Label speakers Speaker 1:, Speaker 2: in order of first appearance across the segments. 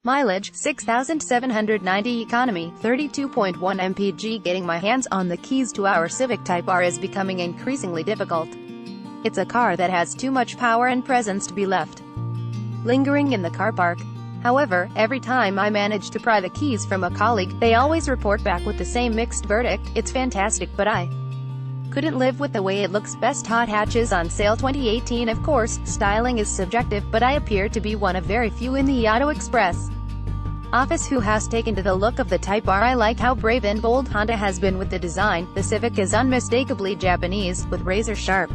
Speaker 1: Mileage, 6,790 economy, 32.1 mpg. Getting my hands on the keys to our Civic Type R is becoming increasingly difficult. It's a car that has too much power and presence to be left lingering in the car park. However, every time I manage to pry the keys from a colleague, they always report back with the same mixed verdict: it's fantastic, but I couldn't live with the way it looks. Best hot hatches on sale 2018. Of course, styling is subjective, but I appear to be one of very few in the Auto Express office who has taken to the look of the Type R. I like how brave and bold Honda has been with the design. The Civic is unmistakably Japanese, with razor-sharp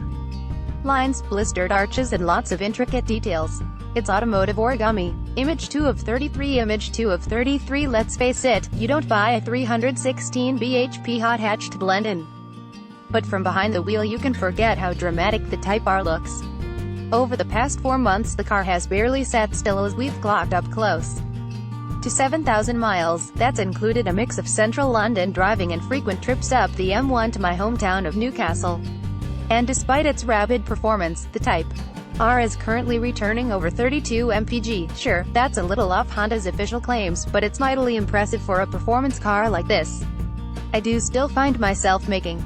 Speaker 1: lines, blistered arches, and lots of intricate details. It's automotive origami. Image 2 of 33. Image 2 of 33. Let's face it, you don't buy a 316 bhp hot hatch to blend in. But from behind the wheel you can forget how dramatic the Type R looks. Over the past 4 months the car has barely sat still as we've clocked up close to 7,000 miles. That's included a mix of central London driving and frequent trips up the M1 to my hometown of Newcastle. And despite its rapid performance, the Type R is currently returning over 32 mpg. Sure, that's a little off Honda's official claims, but it's mightily impressive for a performance car like this. I do still find myself making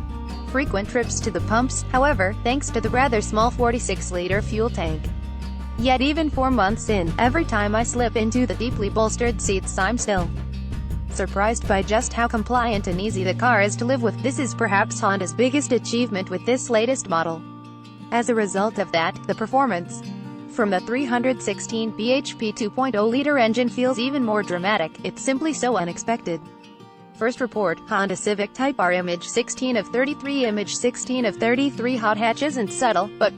Speaker 1: frequent trips to the pumps, however, thanks to the rather small 46-liter fuel tank. Yet even 4 months in, every time I slip into the deeply bolstered seats I'm still surprised by just how compliant and easy the car is to live with. This is perhaps Honda's biggest achievement with this latest model. As a result of that, the performance from the 316 bhp 2.0-liter engine feels even more dramatic. It's simply so unexpected. First report, Honda Civic Type R. Image 16 of 33. Image 16 of 33. Hot hatch isn't subtle, but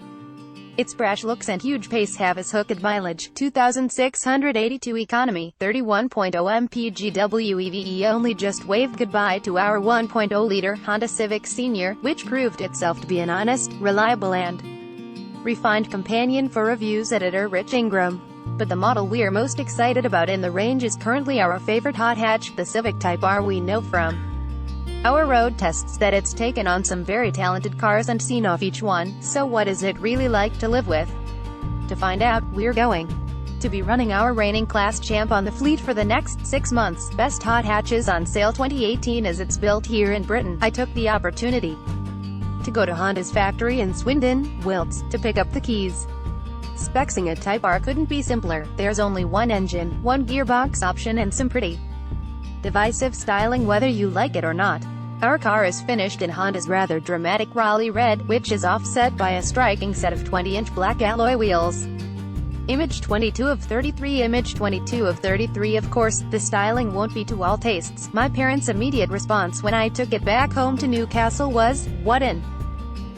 Speaker 1: its brash looks and huge pace have us hooked. Mileage, 2,682 economy, 31.0 mpg. WEVE only just waved goodbye to our 1.0-liter Honda Civic Senior, which proved itself to be an honest, reliable and refined companion for reviews editor Rich Ingram. But the model we're most excited about in the range is currently our favorite hot hatch, the Civic Type R. We know from our road tests that it's taken on some very talented cars and seen off each one. So what is it really like to live with? To find out, we're going to be running our reigning class champ on the fleet for the next 6 months. Best hot hatches on sale 2018 as it's built here in Britain. I took the opportunity to go to Honda's factory in Swindon, Wilts, to pick up the keys. Spexing a Type R couldn't be simpler. There's only one engine, one gearbox option, and some pretty divisive styling whether you like it or not. Our car is finished in Honda's rather dramatic Raleigh red, which is offset by a striking set of 20-inch black alloy wheels. Image 22 of 33. Image 22 of 33. Of course, the styling won't be to all tastes. My parents' immediate response when I took it back home to Newcastle was, "What in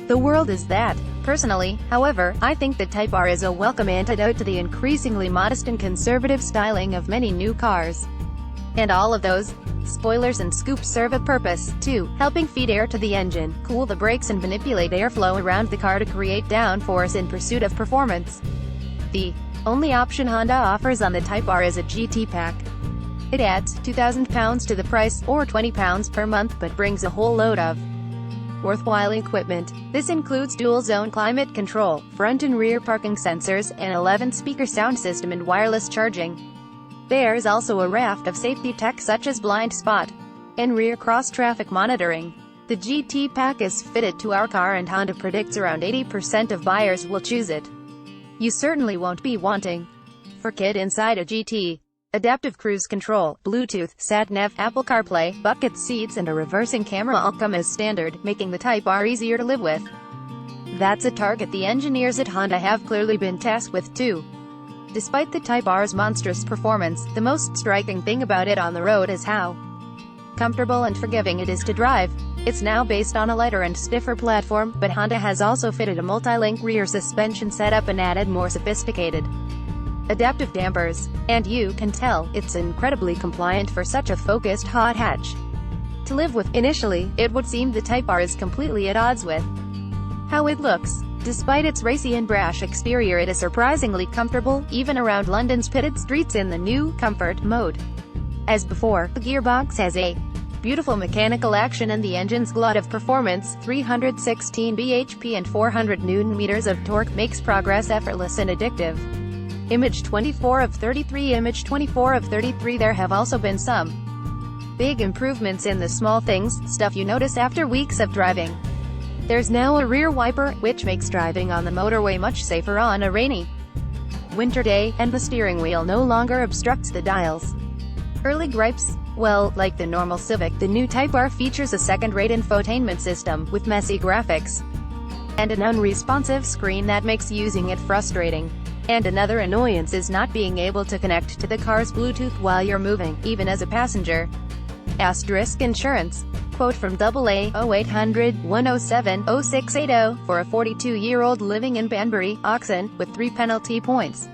Speaker 1: the world is that?" Personally, however, I think the Type R is a welcome antidote to the increasingly modest and conservative styling of many new cars. And all of those spoilers and scoops serve a purpose, too, helping feed air to the engine, cool the brakes, and manipulate airflow around the car to create downforce in pursuit of performance. The only option Honda offers on the Type R is a GT pack. It adds £2,000 to the price, or £20 per month, but brings a whole load of worthwhile equipment. This includes dual-zone climate control, front and rear parking sensors, an 11-speaker sound system, and wireless charging. There's also a raft of safety tech such as blind spot and rear cross-traffic monitoring. The GT pack is fitted to our car and Honda predicts around 80% of buyers will choose it. You certainly won't be wanting for kid inside a GT. Adaptive cruise control, Bluetooth, sat-nav, Apple CarPlay, bucket seats, and a reversing camera all come as standard, making the Type R easier to live with. That's a target the engineers at Honda have clearly been tasked with too. Despite the Type R's monstrous performance, the most striking thing about it on the road is how comfortable and forgiving it is to drive. It's now based on a lighter and stiffer platform, but Honda has also fitted a multi-link rear suspension setup and added more sophisticated adaptive dampers. And you can tell, it's incredibly compliant for such a focused hot hatch to live with. Initially, it would seem the Type R is completely at odds with how it looks. Despite its racy and brash exterior, it is surprisingly comfortable, even around London's pitted streets in the new Comfort mode. As before, the gearbox has a beautiful mechanical action and the engine's glut of performance, 316 bhp and 400 Nm of torque, makes progress effortless and addictive. Image 24 of 33. Image 24 of 33. There have also been some big improvements in the small things, stuff you notice after weeks of driving. There's now a rear wiper, which makes driving on the motorway much safer on a rainy winter day, and the steering wheel no longer obstructs the dials. Early gripes? Well, like the normal Civic, the new Type R features a second-rate infotainment system, with messy graphics and an unresponsive screen that makes using it frustrating. And another annoyance is not being able to connect to the car's Bluetooth while you're moving, even as a passenger. Asterisk insurance. Quote from AA 0800 107 0680 for a 42-year-old living in Banbury, Oxon, with 3 penalty points.